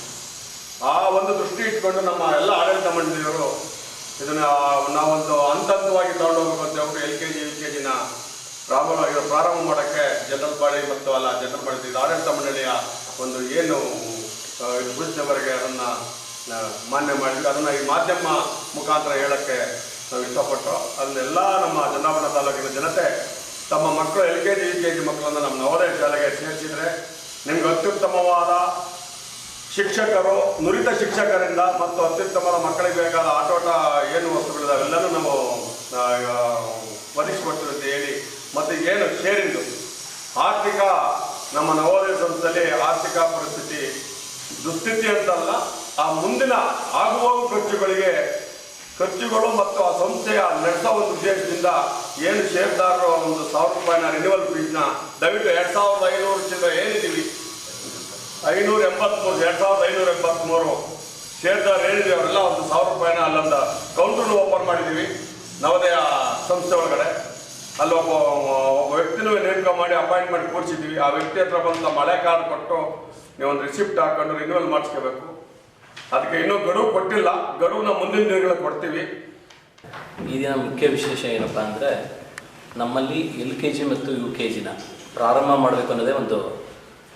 ಆ ಒಂದು ದೃಷ್ಟಿ ಇಟ್ಕೊಂಡು ನಮ್ಮ ಎಲ್ಲ ಆಡಳಿತ ಮಂಡಳಿಯವರು ಇದನ್ನು ನಾವೊಂದು ಹಂತವಾಗಿ ತಗೊಂಡೋಗ್ಬೇಕು ಅಂತ ಹೇಳ್ಬಿಟ್ಟು LKG UKGನ ಪ್ರಾರಂಭ ಮಾಡೋಕ್ಕೆ ಜನರಲ್ ಬಾಡಿ ಮತ್ತು ಜನರಲ್ ಬಾಡಿ ಆಡಳಿತ ಮಂಡಳಿಯ ಒಂದು ಏನು ಗುರುತಿನವರೆಗೆ ಅದನ್ನು ಮಾನ್ಯ ಮಾಡಿದ್ವಿ. ಅದನ್ನು ಈ ಮಾಧ್ಯಮ ಮುಖಾಂತರ ಹೇಳೋಕ್ಕೆ ನಾವು ಇಷ್ಟಪಟ್ಟು ಅದನ್ನೆಲ್ಲ ನಮ್ಮ ಚನ್ನರಾಯಪಟ್ಟಣ ತಾಲೂಕಿನ ಜನತೆ ತಮ್ಮ ಮಕ್ಕಳು LKG UKG ಮಕ್ಕಳನ್ನು ನಮ್ಮ ನವೋದಯ ಶಾಲೆಗೆ ಸೇರಿಸಿದರೆ ನಿಮ್ಗೆ ಅತ್ಯುತ್ತಮವಾದ ಶಿಕ್ಷಕರು, ನುರಿತ ಶಿಕ್ಷಕರಿಂದ ಮತ್ತು ಅತ್ಯುತ್ತಮವಾದ ಮಕ್ಕಳಿಗೆ ಬೇಕಾದ ಆಟೋಟ ಏನು ವಸ್ತುಗಳಿದಾವೆ ಎಲ್ಲನೂ ನಾವು ಒದಗಿಸಿಕೊಡ್ತೀವಿ ಅಂತ ಹೇಳಿ, ಮತ್ತು ಏನು ಶೇರಿಂದು ಆರ್ಥಿಕ ನಮ್ಮ ನವೋದಯ ಸಂಸ್ಥೆಯಲ್ಲಿ ಆರ್ಥಿಕ ಪರಿಸ್ಥಿತಿ ದುಸ್ಥಿತಿ ಅಂತಲ್ಲ, ಆ ಮುಂದಿನ ಆಗುವ ಖರ್ಚುಗಳು ಮತ್ತು ಆ ಸಂಸ್ಥೆಯ ನಡೆಸೋ ಒಂದು ಉದ್ದೇಶದಿಂದ ಏನು ಷೇರ್ದಾರರು ಒಂದು 1000 ರೂಪಾಯಿನ ರಿನ್ಯೂವಲ್ ಫೀಸ್ನ ದಯವಿಟ್ಟು 2500 ಚಿಲ್ಲರೆ ಏನಿದ್ದೀವಿ 2583 ಷೇರ್ದಾರ ಏನಿದೆ ಅವರೆಲ್ಲ ಒಂದು 1000 ರೂಪಾಯಿನ ಅಲ್ಲೊಂದು ಕೌಂಟರ್ನ ಓಪನ್ ಮಾಡಿದ್ದೀವಿ ನವೋದಯ ಸಂಸ್ಥೆ ಒಳಗಡೆ. ಅಲ್ಲಿ ಒಬ್ಬ ವ್ಯಕ್ತಿನೂ ನೇಮಕ ಮಾಡಿ ಅಪಾಯಿಂಟ್ಮೆಂಟ್ ಕೊಡಿಸಿದ್ದೀವಿ. ಆ ವ್ಯಕ್ತಿ ಹತ್ರ ಬಂದು ಮಳೆ ಕಾರ್ಡ್ ಕೊಟ್ಟು ನೀವೊಂದು ರಿಸಿಪ್ಟ್ ಹಾಕೊಂಡು ರಿನ್ಯೂವಲ್ ಮಾಡಿಸ್ಕೋಬೇಕು. ಅದಕ್ಕೆ ಇನ್ನೂ ಗಡುವು ಕೊಟ್ಟಿಲ್ಲ, ಗಡುವನ್ನ ಮುಂದಿನ ದಿನಗಳಲ್ಲಿ ಕೊಡ್ತೀವಿ. ಈ ದಿನ ಮುಖ್ಯ ವಿಶೇಷ ಏನಪ್ಪ ಅಂದರೆ ನಮ್ಮಲ್ಲಿ LKG ಮತ್ತು UKGನ ಪ್ರಾರಂಭ ಮಾಡಬೇಕು ಅನ್ನೋದೇ ಒಂದು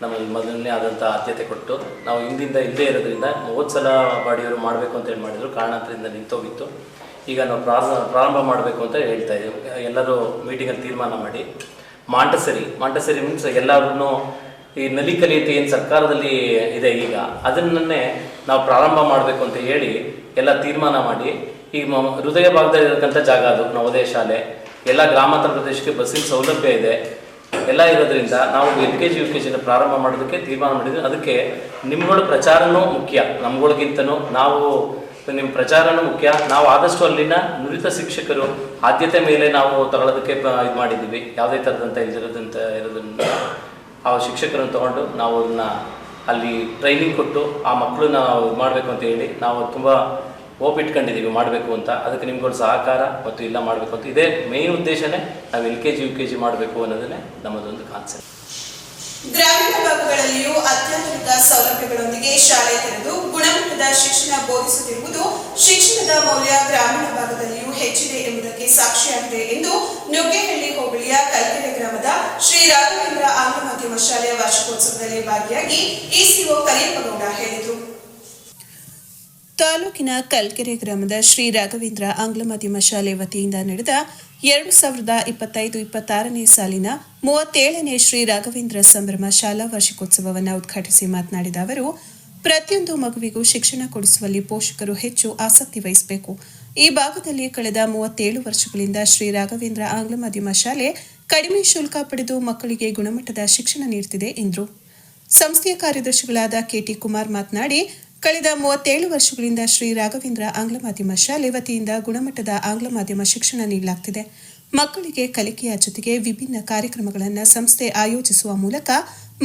ನಮ್ಮಲ್ಲಿ ಮೊದಲನೇ ಆದಂಥ ಆದ್ಯತೆ ಕೊಟ್ಟು ನಾವು ಹಿಂದಿಂದ ಇಲ್ಲದೇ ಇರೋದ್ರಿಂದ 30 ಸಲ ಬಾಡಿಯವರು ಮಾಡಬೇಕು ಅಂತ ಹೇಳಿ ಮಾಡಿದರು, ಕಾರಣಾಂತರದಿಂದ ನಿಂತೋಗಿತ್ತು. ಈಗ ನಾವು ಪ್ರಾರಂಭ ಮಾಡಬೇಕು ಅಂತ ಹೇಳ್ತಾ ಇದ್ದೀವಿ. ಎಲ್ಲರೂ ಮೀಟಿಂಗಲ್ಲಿ ತೀರ್ಮಾನ ಮಾಡಿ ಮಾಂಟಸರಿ ಮೀನ್ಸ್ ಎಲ್ಲರೂ ಈ ನಲಿ ಕಲಿಯುತ್ತೆ ಏನು ಸರ್ಕಾರದಲ್ಲಿ ಇದೆ ಈಗ, ಅದನ್ನೇ ನಾವು ಪ್ರಾರಂಭ ಮಾಡಬೇಕು ಅಂತ ಹೇಳಿ ಎಲ್ಲ ತೀರ್ಮಾನ ಮಾಡಿ, ಈಗ ಹೃದಯ ಭಾಗದಲ್ಲಿರತಕ್ಕಂಥ ಜಾಗ ಅದು ನವೋದಯ ಶಾಲೆ, ಎಲ್ಲ ಗ್ರಾಮಾಂತರ ಪ್ರದೇಶಕ್ಕೆ ಬಸ್ಸಿನ ಸೌಲಭ್ಯ ಇದೆ, ಎಲ್ಲ ಇರೋದ್ರಿಂದ ನಾವು LKG UKGನ ಪ್ರಾರಂಭ ಮಾಡೋದಕ್ಕೆ ತೀರ್ಮಾನ ಮಾಡಿದ್ವಿ. ಅದಕ್ಕೆ ನಿಮ್ಗಳ ಪ್ರಚಾರನೂ ಮುಖ್ಯ, ನಮ್ಗಳಿಗಿಂತನೂ ನಾವು ನಿಮ್ಮ ಪ್ರಚಾರನೂ ಮುಖ್ಯ. ನಾವು ಆದಷ್ಟು ಅಲ್ಲಿನ ನುರಿತ ಶಿಕ್ಷಕರು ಆದ್ಯತೆ ಮೇಲೆ ನಾವು ತಗೊಳ್ಳೋದಕ್ಕೆ ಇದು ಮಾಡಿದ್ದೀವಿ. ಯಾವುದೇ ಥರದಂಥ ಇರೋದ್ರಿಂದ ಆ ಶಿಕ್ಷಕರನ್ನು ತೊಗೊಂಡು ನಾವು ಅದನ್ನ ಅಲ್ಲಿ ಟ್ರೈನಿಂಗ್ ಕೊಟ್ಟು ಆ ಮಕ್ಕಳನ್ನ ಇದು ಮಾಡಬೇಕು ಅಂತ ಹೇಳಿ ನಾವು ತುಂಬ ಇಟ್ಕೊಂಡಿದ್ದೀವಿ ಮಾಡಬೇಕು ಅಂತ. ಅದಕ್ಕೆ ನಿಮ್ಗಳ ಸಹಕಾರ ಮತ್ತು ಇಲ್ಲ ಮಾಡಬೇಕು ಅಂತ ಇದೇ ಮೇನ್ ಉದ್ದೇಶನೇ. ನಾವು LKG UKG ಮಾಡಬೇಕು ಅನ್ನೋದನ್ನೇ ನಮ್ಮದೊಂದು ಕಾನ್ಸೆಪ್ಟ್. ಗ್ರಾಮೀಣ ಭಾಗಗಳಲ್ಲಿಯೂ ಅತ್ಯಾಧುನಿಕ ಸೌಲಭ್ಯಗಳೊಂದಿಗೆ ಶಾಲೆ ತೆರೆದು ಗುಣಮಟ್ಟದ ಶಿಕ್ಷಣ ಬೋಧಿಸುತ್ತಿರುವುದು ಶಿಕ್ಷಣದ ಮೌಲ್ಯ ಗ್ರಾಮೀಣ ಭಾಗದಲ್ಲಿಯೂ ಹೆಚ್ಚಿದೆ ಎಂಬುದಕ್ಕೆ ಸಾಕ್ಷಿಯಾಗಿದೆ ಎಂದು ನುಗ್ಗೇಹಳ್ಳಿ ಹೋಬಳಿಯ ಕಲ್ಕೆರೆ ಗ್ರಾಮದ ಶ್ರೀ ರಾಘವೇಂದ್ರ ಆಂಗ್ಲ ಮಾಧ್ಯಮ ಶಾಲೆಯ ವಾರ್ಷಿಕೋತ್ಸವದಲ್ಲಿ ಭಾಗಿಯಾಗಿ ECO ಕರಿಯಪ್ಪಗೌಡ ಹೇಳಿದರು. ತಾಲೂಕಿನ ಕಲ್ಕೆರೆ ಗ್ರಾಮದ ಶ್ರೀ ರಾಘವೇಂದ್ರ ಆಂಗ್ಲ ಮಾಧ್ಯಮ ಶಾಲೆ ವತಿಯಿಂದ ನಡೆದ 2025-26ನೇ ಸಾಲಿನ 37ನೇ ಶ್ರೀ ರಾಘವೇಂದ್ರ ಸಂಭ್ರಮ ಶಾಲಾ ವಾರ್ಷಿಕೋತ್ಸವವನ್ನು ಉದ್ಘಾಟಿಸಿ ಮಾತನಾಡಿದ ಅವರು, ಪ್ರತಿಯೊಂದು ಮಗುವಿಗೂ ಶಿಕ್ಷಣ ಕೊಡಿಸುವಲ್ಲಿ ಪೋಷಕರು ಹೆಚ್ಚು ಆಸಕ್ತಿ ವಹಿಸಬೇಕು. ಈ ಭಾಗದಲ್ಲಿ ಕಳೆದ 37 ವರ್ಷಗಳಿಂದ ಶ್ರೀ ರಾಘವೇಂದ್ರ ಆಂಗ್ಲ ಮಾಧ್ಯಮ ಶಾಲೆ ಕಡಿಮೆ ಶುಲ್ಕ ಪಡೆದು ಮಕ್ಕಳಿಗೆ ಗುಣಮಟ್ಟದ ಶಿಕ್ಷಣ ನೀಡುತ್ತಿದೆ ಎಂದರು. ಸಂಸ್ಥೆಯ ಕಾರ್ಯದರ್ಶಿಗಳಾದ KT ಕುಮಾರ್ ಮಾತನಾಡಿ, ಕಳೆದ 37 ವರ್ಷಗಳಿಂದ ಶ್ರೀ ರಾಘವೇಂದ್ರ ಆಂಗ್ಲ ಮಾಧ್ಯಮ ಶಾಲೆ ವತಿಯಿಂದ ಗುಣಮಟ್ಟದ ಆಂಗ್ಲ ಮಾಧ್ಯಮ ಶಿಕ್ಷಣ ನೀಡಲಾಗುತ್ತಿದೆ. ಮಕ್ಕಳಿಗೆ ಕಲಿಕೆಯ ಜೊತೆಗೆ ವಿಭಿನ್ನ ಕಾರ್ಯಕ್ರಮಗಳನ್ನು ಸಂಸ್ಥೆ ಆಯೋಜಿಸುವ ಮೂಲಕ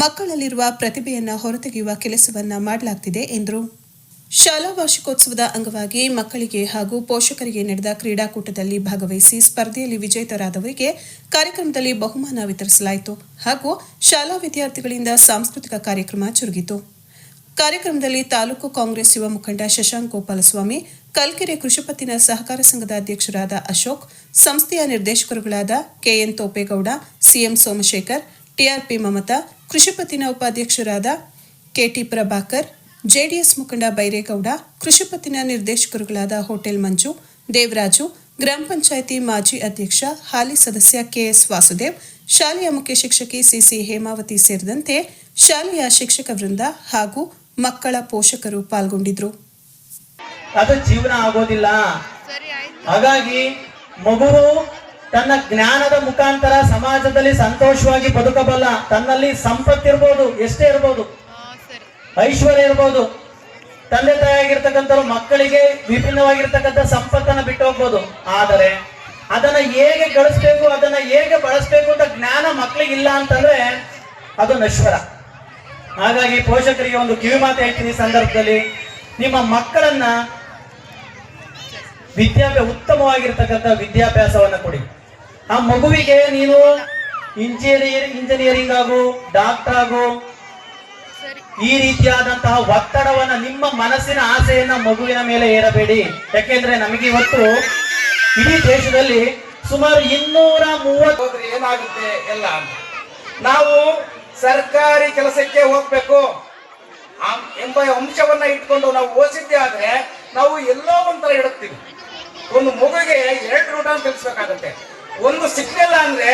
ಮಕ್ಕಳಲ್ಲಿರುವ ಪ್ರತಿಭೆಯನ್ನು ಹೊರತೆಗೆಯುವ ಕೆಲಸವನ್ನ ಮಾಡಲಾಗುತ್ತಿದೆ ಎಂದರು. ಶಾಲಾ ವಾರ್ಷಿಕೋತ್ಸವದ ಅಂಗವಾಗಿ ಮಕ್ಕಳಿಗೆ ಹಾಗೂ ಪೋಷಕರಿಗೆ ನಡೆದ ಕ್ರೀಡಾಕೂಟದಲ್ಲಿ ಭಾಗವಹಿಸಿ ಸ್ಪರ್ಧೆಯಲ್ಲಿ ವಿಜೇತರಾದವರಿಗೆ ಕಾರ್ಯಕ್ರಮದಲ್ಲಿ ಬಹುಮಾನ ವಿತರಿಸಲಾಯಿತು ಹಾಗೂ ಶಾಲಾ ವಿದ್ಯಾರ್ಥಿಗಳಿಂದ ಸಾಂಸ್ಕೃತಿಕ ಕಾರ್ಯಕ್ರಮ ಜರುಗಿತು. ಕಾರ್ಯಕ್ರಮದಲ್ಲಿ ತಾಲೂಕು ಕಾಂಗ್ರೆಸ್ ಯುವ ಮುಖಂಡ ಶಶಾಂಕ್ ಗೋಪಾಲಸ್ವಾಮಿ, ಕಲ್ಕೆರೆ ಕೃಷಿಪತ್ತಿನ ಸಹಕಾರ ಸಂಘದ ಅಧ್ಯಕ್ಷರಾದ ಅಶೋಕ್, ಸಂಸ್ಥೆಯ ನಿರ್ದೇಶಕರುಗಳಾದ KN Thopegowda, CM Somashekar, TRP Mamata, ಕೃಷಿಪತ್ತಿನ ಉಪಾಧ್ಯಕ್ಷರಾದ KT ಪ್ರಭಾಕರ್, JDS ಮುಖಂಡ ಬೈರೇಗೌಡ, ಕೃಷಿಪತ್ತಿನ ನಿರ್ದೇಶಕರುಗಳಾದ ಹೋಟೆಲ್ ಮಂಜು, ದೇವರಾಜು, ಗ್ರಾಮ ಪಂಚಾಯಿತಿ ಮಾಜಿ ಅಧ್ಯಕ್ಷ ಹಾಲಿ ಸದಸ್ಯ KS ವಾಸುದೇವ್, ಶಾಲೆಯ ಮುಖ್ಯ ಶಿಕ್ಷಕಿ CC ಹೇಮಾವತಿ ಸೇರಿದಂತೆ ಶಾಲೆಯ ಶಿಕ್ಷಕ ವೃಂದ ಹಾಗೂ ಮಕ್ಕಳ ಪೋಷಕರು ಪಾಲ್ಗೊಂಡಿದ್ರು. ಅದು ಜೀವನ ಆಗೋದಿಲ್ಲ. ಹಾಗಾಗಿ ಮಗುವು ತನ್ನ ಜ್ಞಾನದ ಮುಖಾಂತರ ಸಮಾಜದಲ್ಲಿ ಸಂತೋಷವಾಗಿ ಬದುಕಬಲ್ಲ. ತನ್ನಲ್ಲಿ ಸಂಪತ್ತಿರ್ಬೋದು, ಎಷ್ಟೇ ಇರ್ಬೋದು, ಐಶ್ವರ್ಯ ಇರ್ಬೋದು, ತಂದೆ ತಾಯಿಯಾಗಿರ್ತಕ್ಕಂಥವ್ರು ಮಕ್ಕಳಿಗೆ ವಿಭಿನ್ನವಾಗಿರ್ತಕ್ಕಂಥ ಸಂಪತ್ತನ್ನ ಬಿಟ್ಟು ಹೋಗ್ಬೋದು. ಆದರೆ ಅದನ್ನ ಹೇಗೆ ಗಳಿಸ್ಬೇಕು, ಅದನ್ನ ಹೇಗೆ ಬಳಸ್ಬೇಕು ಅಂತ ಜ್ಞಾನ ಮಕ್ಕಳಿಗೆ ಇಲ್ಲ ಅಂತಂದ್ರೆ ಅದು ನಶ್ವರ. ಹಾಗಾಗಿ ಪೋಷಕರಿಗೆ ಒಂದು ಕಿವಿ ಮಾತು ಹೇಳ್ತೀನಿ ಈ ಸಂದರ್ಭದಲ್ಲಿ, ನಿಮ್ಮ ಮಕ್ಕಳನ್ನ ಉತ್ತಮವಾಗಿರ್ತಕ್ಕಂಥ ವಿದ್ಯಾಭ್ಯಾಸವನ್ನ ಕೊಡಿ. ಆ ಮಗುವಿಗೆ ನೀನು ಇಂಜಿನಿಯರಿಂಗ್ ಆಗು, ಡಾಕ್ಟರ್ ಆಗು, ಈ ರೀತಿಯಾದಂತಹ ಒತ್ತಡವನ್ನ, ನಿಮ್ಮ ಮನಸ್ಸಿನ ಆಸೆಯನ್ನ ಮಗುವಿನ ಮೇಲೆ ಏರಬೇಡಿ. ಯಾಕೆಂದ್ರೆ ನಮಗೆ ಇವತ್ತು ಇಡೀ ದೇಶದಲ್ಲಿ ಸುಮಾರು 230 ಏನಾಗುತ್ತೆ ಎಲ್ಲ ಅಂತ. ನಾವು ಸರ್ಕಾರಿ ಕೆಲಸಕ್ಕೆ ಹೋಗ್ಬೇಕು ಎಂಬ ಅಂಶವನ್ನ ಇಟ್ಕೊಂಡು ನಾವು ಓದಿದ್ದೆ ಆದ್ರೆ ನಾವು ಎಲ್ಲೋ ಒಂಥರ ಇಡುತ್ತೀವಿ. ಒಂದು ಮಗುವಿಗೆ 2 ರೂಢ ಕಲಿಸ್ಬೇಕಾಗತ್ತೆ. ಒಂದು ಸಿಕ್ಕಿಲ್ಲ ಅಂದ್ರೆ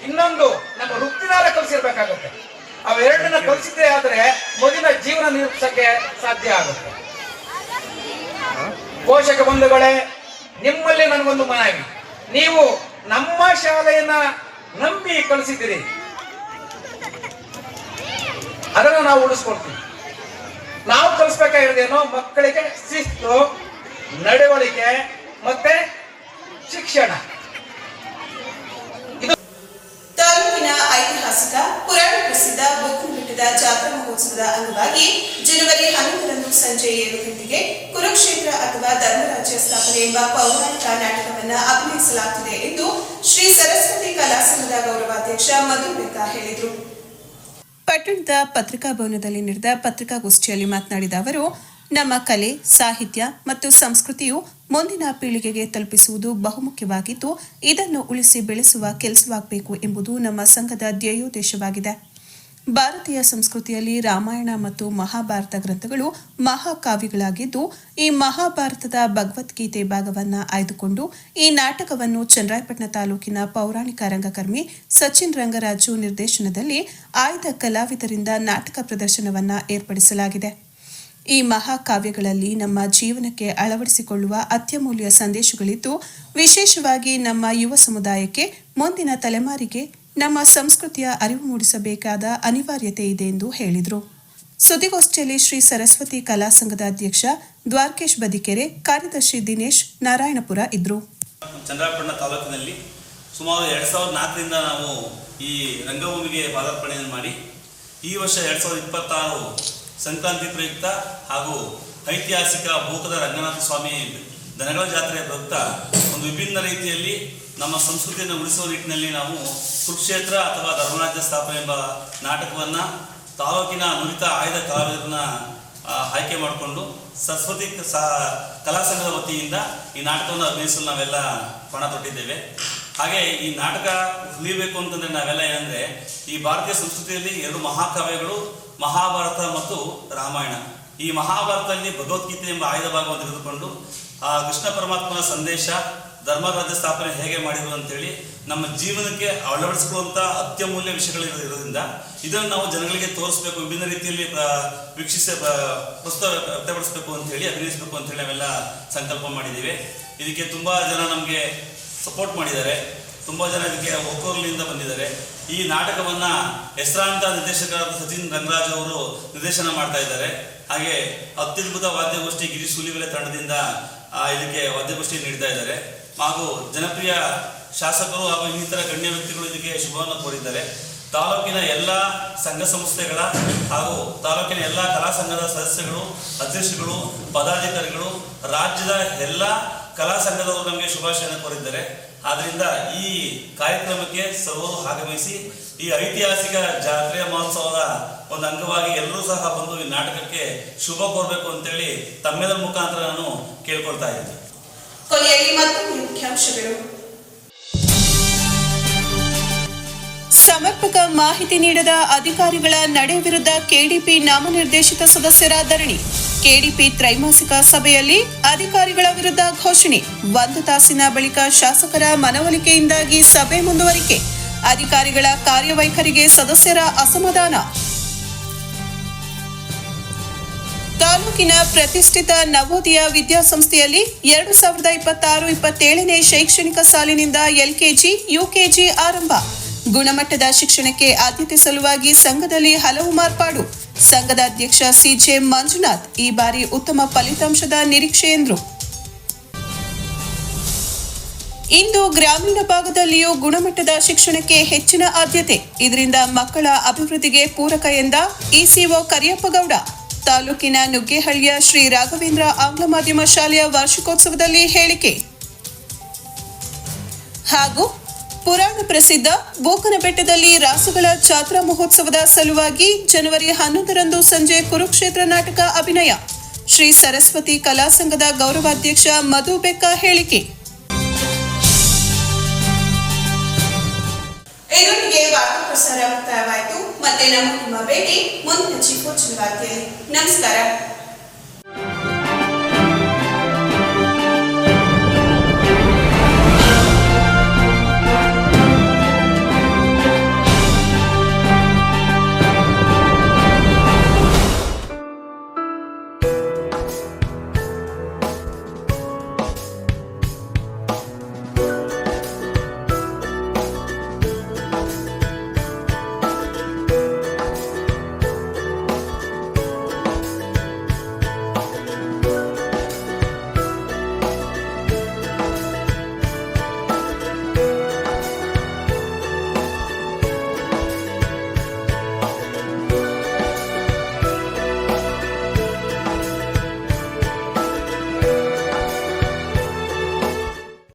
ಇನ್ನೊಂದು ನಮ್ಮ ವೃತ್ತಿನಾರ ಕಲಿಸಿರ್ಬೇಕಾಗತ್ತೆ. ಅವೆರಡನ್ನ ಕಲಿಸಿದ್ದೇ ಆದ್ರೆ ಮಗುವಿನ ಜೀವನ ನಿರ್ಮಿಸಕ್ಕೆ ಸಾಧ್ಯ ಆಗುತ್ತೆ. ಪೋಷಕ ಬಂಧುಗಳೇ, ನಿಮ್ಮಲ್ಲಿ ನನಗೊಂದು ಮನವಿ, ನೀವು ನಮ್ಮ ಶಾಲೆಯನ್ನ ನಂಬಿ ಕಳಿಸಿದ್ದೀರಿ, ಅದನ್ನು ನಾವು ಉಳಿಸ್ಕೊಳ್ತೀವಿ. ನಾವು ಕಲಿಸ್ಬೇಕಾಗಿರೋದೇನೋ ಮಕ್ಕಳಿಗೆ ಶಿಸ್ತು, ನಡವಳಿಕೆ ಮತ್ತೆ ಶಿಕ್ಷಣ. ತಾಲೂಕಿನ ಐತಿಹಾಸಿಕ ಪುರಾಣ ಪ್ರಸಿದ್ಧ ಬುಕ್ಕನಬೆಟ್ಟದ ಜಾತ್ರಾ ಮಹೋತ್ಸವದ ಅಂಗವಾಗಿ ಜನವರಿ 11ರಂದು ಸಂಜೆ 7 ಗಂಟೆಗೆ ಕುರುಕ್ಷೇತ್ರ ಅಥವಾ ಧರ್ಮರಾಜ್ಯ ಸ್ಥಾಪನೆ ಎಂಬ ಪೌರಾಣಿಕ ನಾಟಕವನ್ನು ಅಭಿನಯಿಸಲಾಗುತ್ತಿದೆ ಎಂದು ಶ್ರೀ ಸರಸ್ವತಿ ಕಲಾ ಸಂಘದ ಗೌರವಾಧ್ಯಕ್ಷ ಮಧು ಬೆಕ್ಕ ಹೇಳಿದರು. ಪಟ್ಟಣದ ಪತ್ರಿಕಾ ಭವನದಲ್ಲಿ ನಡೆದ ಪತ್ರಿಕಾಗೋಷ್ಠಿಯಲ್ಲಿ ಮಾತನಾಡಿದ ಅವರು, ನಮ್ಮ ಕಲೆ, ಸಾಹಿತ್ಯ ಮತ್ತು ಸಂಸ್ಕೃತಿಯು ಮುಂದಿನ ಪೀಳಿಗೆಗೆ ತಲುಪಿಸುವುದು ಬಹುಮುಖ್ಯವಾಗಿದ್ದು, ಇದನ್ನು ಉಳಿಸಿ ಬೆಳೆಸುವ ಕೆಲಸವಾಗಬೇಕು ಎಂಬುದು ನಮ್ಮ ಸಂಘದ ಧ್ಯೇಯೋದ್ದೇಶವಾಗಿದೆ. ಭಾರತೀಯ ಸಂಸ್ಕೃತಿಯಲ್ಲಿ ರಾಮಾಯಣ ಮತ್ತು ಮಹಾಭಾರತ ಗ್ರಂಥಗಳು ಮಹಾಕಾವ್ಯಗಳಾಗಿದ್ದು, ಈ ಮಹಾಭಾರತದ ಭಗವದ್ಗೀತೆ ಭಾಗವನ್ನು ಆಯ್ದುಕೊಂಡು ಈ ನಾಟಕವನ್ನು ಚನ್ನರಾಯಪಟ್ಟಣ ತಾಲೂಕಿನ ಪೌರಾಣಿಕ ರಂಗಕರ್ಮಿ ಸಚಿನ್ ರಂಗರಾಜು ನಿರ್ದೇಶನದಲ್ಲಿ ಆಯ್ದ ಕಲಾವಿದರಿಂದ ನಾಟಕ ಪ್ರದರ್ಶನವನ್ನು ಏರ್ಪಡಿಸಲಾಗಿದೆ. ಈ ಮಹಾಕಾವ್ಯಗಳಲ್ಲಿ ನಮ್ಮ ಜೀವನಕ್ಕೆ ಅಳವಡಿಸಿಕೊಳ್ಳುವ ಅತ್ಯಮೂಲ್ಯ ಸಂದೇಶಗಳಿದ್ದು, ವಿಶೇಷವಾಗಿ ನಮ್ಮ ಯುವ ಸಮುದಾಯಕ್ಕೆ, ಮುಂದಿನ ತಲೆಮಾರಿಗೆ ನಮ್ಮ ಸಂಸ್ಕೃತಿಯ ಅರಿವು ಮೂಡಿಸಬೇಕಾದ ಅನಿವಾರ್ಯತೆ ಇದೆ ಎಂದು ಹೇಳಿದರು. ಸುದ್ದಿಗೋಷ್ಠಿಯಲ್ಲಿ ಶ್ರೀ ಸರಸ್ವತಿ ಕಲಾ ಸಂಘದ ಅಧ್ಯಕ್ಷ ದ್ವಾರಕೇಶ್ ಬದಿಕೆರೆ, ಕಾರ್ಯದರ್ಶಿ ದಿನೇಶ್ ನಾರಾಯಣಪುರ ಇದ್ದರು. ಚನ್ನರಾಯಪಟ್ಟಣ ತಾಲೂಕಿನಲ್ಲಿ ಸುಮಾರು 2004ರಿಂದ ನಾವು ಈ ರಂಗಭೂಮಿಗೆ ಪಾದಾರ್ಪಣೆಯನ್ನು ಮಾಡಿ ಈ ವರ್ಷ 2026 ಸಂಕ್ರಾಂತಿ ಪ್ರಯುಕ್ತ ಹಾಗೂ ಐತಿಹಾಸಿಕ ಭೂಕದ ರಂಗನಾಥ ಸ್ವಾಮಿ ದನಗಳ ಜಾತ್ರೆಯ ಪ್ರಯುಕ್ತ ಒಂದು ವಿಭಿನ್ನ ರೀತಿಯಲ್ಲಿ ನಮ್ಮ ಸಂಸ್ಕೃತಿಯನ್ನು ಉಳಿಸುವ ನಿಟ್ಟಿನಲ್ಲಿ ನಾವು ಕುರುಕ್ಷೇತ್ರ ಅಥವಾ ಧರ್ಮರಾಜ್ಯ ಸ್ಥಾಪನೆ ಎಂಬ ನಾಟಕವನ್ನು ತಾಲೂಕಿನ ನುರಿತ ಆಯ್ದ ಕಲಾವಿದರನ್ನ ಆಯ್ಕೆ ಮಾಡಿಕೊಂಡು ಸರಸ್ವತಿ ಕಲಾ ಸಂಘದ ವತಿಯಿಂದ ಈ ನಾಟಕವನ್ನು ಅಭಿನಯಿಸಲು ನಾವೆಲ್ಲ ಪಣ ತೊಟ್ಟಿದ್ದೇವೆ. ಹಾಗೆ ಈ ನಾಟಕ ಉಳಿಯಬೇಕು ಅಂತಂದರೆ ನಾವೆಲ್ಲ ಏನಂದರೆ, ಈ ಭಾರತೀಯ ಸಂಸ್ಕೃತಿಯಲ್ಲಿ 2 ಮಹಾಕಾವ್ಯಗಳು ಮಹಾಭಾರತ ಮತ್ತು ರಾಮಾಯಣ. ಈ ಮಹಾಭಾರತದಲ್ಲಿ ಭಗವದ್ಗೀತೆ ಎಂಬ ಆಯ್ದ ಭಾಗವನ್ನು ತೆಗೆದುಕೊಂಡು ಆ ಕೃಷ್ಣ ಪರಮಾತ್ಮನ ಸಂದೇಶ, ಧರ್ಮರಾಜ್ಯ ಸ್ಥಾಪನೆ ಹೇಗೆ ಮಾಡಿದ್ರು ಅಂತೇಳಿ ನಮ್ಮ ಜೀವನಕ್ಕೆ ಅಳವಡಿಸಿಕೊಳ್ಳುವಂಥ ಅತ್ಯಮೂಲ್ಯ ವಿಷಯಗಳಿರೋದ್ರಿಂದ ಇದನ್ನು ನಾವು ಜನಗಳಿಗೆ ತೋರಿಸ್ಬೇಕು, ವಿಭಿನ್ನ ರೀತಿಯಲ್ಲಿ ಪ್ರಸ್ತುತ ವ್ಯಕ್ತಪಡಿಸಬೇಕು ಅಂತೇಳಿ, ಅಭಿನಯಿಸಬೇಕು ಅಂತೇಳಿ ನಾವೆಲ್ಲ ಸಂಕಲ್ಪ ಮಾಡಿದ್ದೀವಿ. ಇದಕ್ಕೆ ತುಂಬ ಜನ ನಮಗೆ ಸಪೋರ್ಟ್ ಮಾಡಿದ್ದಾರೆ, ತುಂಬ ಜನ ಇದಕ್ಕೆ ಒಕ್ಕೊರಲಿಂದ ಬಂದಿದ್ದಾರೆ. ಈ ನಾಟಕವನ್ನು ಹೆಸರಾಂತ ನಿರ್ದೇಶಕರಾದ ಸಚಿನ್ ರಂಗರಾಜ್ ಅವರು ನಿರ್ದೇಶನ ಮಾಡ್ತಾ ಇದ್ದಾರೆ. ಹಾಗೆ ಅತ್ಯದ್ಭುತ ವಾದ್ಯಗೋಷ್ಠಿ ಗಿರೀಶ್ ಸೂಲಿಬೆಲೆ ತಂಡದಿಂದ ಇದಕ್ಕೆ ವಾದ್ಯಗೋಷ್ಠಿ ನೀಡ್ತಾ ಇದ್ದಾರೆ. ಹಾಗೂ ಜನಪ್ರಿಯ ಶಾಸಕರು ಹಾಗೂ ಇನ್ನಿತರ ಗಣ್ಯ ವ್ಯಕ್ತಿಗಳು ಇದಕ್ಕೆ ಶುಭವನ್ನು ಕೋರಿದ್ದಾರೆ. ತಾಲೂಕಿನ ಎಲ್ಲ ಸಂಘ ಸಂಸ್ಥೆಗಳ ಹಾಗೂ ತಾಲೂಕಿನ ಎಲ್ಲ ಕಲಾ ಸಂಘದ ಸದಸ್ಯಗಳು, ಅಧ್ಯಕ್ಷಗಳು, ಪದಾಧಿಕಾರಿಗಳು, ರಾಜ್ಯದ ಎಲ್ಲ ಕಲಾ ಸಂಘದವರು ನಮಗೆ ಶುಭಾಶಯನ ಕೋರಿದ್ದಾರೆ. ಆದ್ದರಿಂದ ಈ ಕಾರ್ಯಕ್ರಮಕ್ಕೆ ಸರ್ವರು ಆಗಮಿಸಿ ಈ ಐತಿಹಾಸಿಕ ಜಾತ್ರೆಯ ಮಹೋತ್ಸವದ ಒಂದು ಅಂಗವಾಗಿ ಎಲ್ಲರೂ ಸಹ ಬಂದು ಈ ನಾಟಕಕ್ಕೆ ಶುಭ ಕೋರಬೇಕು ಅಂತೇಳಿ ತಮ್ಮೆಲ್ಲರ ಮುಖಾಂತರ ನಾನು ಕೇಳ್ಕೊಳ್ತಾ ಇದ್ದೀನಿ. ಕೊನೆಯಲ್ಲಿ ಮತ್ತೊಂದು ಮುಖ್ಯಾಂಶಗಳು. ಸಮರ್ಪಕ ಮಾಹಿತಿ ನೀಡದ ಅಧಿಕಾರಿಗಳ ನಡೆ ವಿರುದ್ಧ ಕೆಡಿಪಿ ನಾಮನಿರ್ದೇಶಿತ ಸದಸ್ಯರ ಧರಣಿ. ಕೆಡಿಪಿ ತ್ರೈಮಾಸಿಕ ಸಭೆಯಲ್ಲಿ ಅಧಿಕಾರಿಗಳ ವಿರುದ್ಧ ಘೋಷಣೆ. 1 ತಾಸಿನ ಬಳಿಕ ಶಾಸಕರ ಮನವೊಲಿಕೆಯಿಂದಾಗಿ ಸಭೆ ಮುಂದುವರಿಕೆ. ಅಧಿಕಾರಿಗಳ ಕಾರ್ಯವೈಖರಿಗೆ ಸದಸ್ಯರ ಅಸಮಾಧಾನ. ತಾಲೂಕಿನ ಪ್ರತಿಷ್ಠಿತ ನವೋದಯ ವಿದ್ಯಾಸಂಸ್ಥೆಯಲ್ಲಿ 2026-27ನೇ ಶೈಕ್ಷಣಿಕ ಸಾಲಿನಿಂದ ಎಲ್ಕೆಜಿ, ಯುಕೆಜಿ ಆರಂಭ. ಗುಣಮಟ್ಟದ ಶಿಕ್ಷಣಕ್ಕೆ ಆದ್ಯತೆ ಸಲುವಾಗಿ ಸಂಘದಲ್ಲಿ ಹಲವು ಮಾರ್ಪಾಡು. ಸಂಘದ ಅಧ್ಯಕ್ಷ ಸಿಜೆ ಮಂಜುನಾಥ್ ಈ ಬಾರಿ ಉತ್ತಮ ಫಲಿತಾಂಶದ ನಿರೀಕ್ಷೆ ಎಂದರು. ಇಂದು ಗ್ರಾಮೀಣ ಭಾಗದಲ್ಲಿಯೂ ಗುಣಮಟ್ಟದ ಶಿಕ್ಷಣಕ್ಕೆ ಹೆಚ್ಚಿನ ಆದ್ಯತೆ, ಇದರಿಂದ ಮಕ್ಕಳ ಅಭಿವೃದ್ಧಿಗೆ ಪೂರಕ ಎಂದ ಇಸಿಒ ಕರಿಯಪ್ಪಗೌಡ. ತಾಲೂಕಿನ ನುಗ್ಗೇಹಳ್ಳಿಯ ಶ್ರೀ ರಾಘವೇಂದ್ರ ಆಂಗ್ಲ ಮಾಧ್ಯಮ ಶಾಲೆಯ ವಾರ್ಷಿಕೋತ್ಸವದಲ್ಲಿ ಹೇಳಿಕೆ. ಹಾಗೂ ಪುರಾಣ ಪ್ರಸಿದ್ಧ ಬೂಕನಬೆಟ್ಟದಲ್ಲಿ ರಾಸುಗಳ ಜಾತ್ರಾ ಮಹೋತ್ಸವದ ಸಲುವಾಗಿ ಜನವರಿ 11ರಂದು ಸಂಜೆ ಕುರುಕ್ಷೇತ್ರ ನಾಟಕ ಅಭಿನಯ. ಶ್ರೀ ಸರಸ್ವತಿ ಕಲಾ ಸಂಘದ ಗೌರವಾಧ್ಯಕ್ಷ ಮಧು ಬೆಕ್ಕ ಹೇಳಿಕೆ. ಇದರೊಂದಿಗೆ ವಾರ್ತಾ ಪ್ರಸಾರ ಮುಕ್ತಾಯವಾಯಿತು. ಮತ್ತೆ ನಮ್ಮ ಭೇಟಿ ಮುಂದಿನ ಚಿಕ್ಕೋಚಿನ ವಾರ್ತೆಯಲ್ಲಿ. ನಮಸ್ಕಾರ.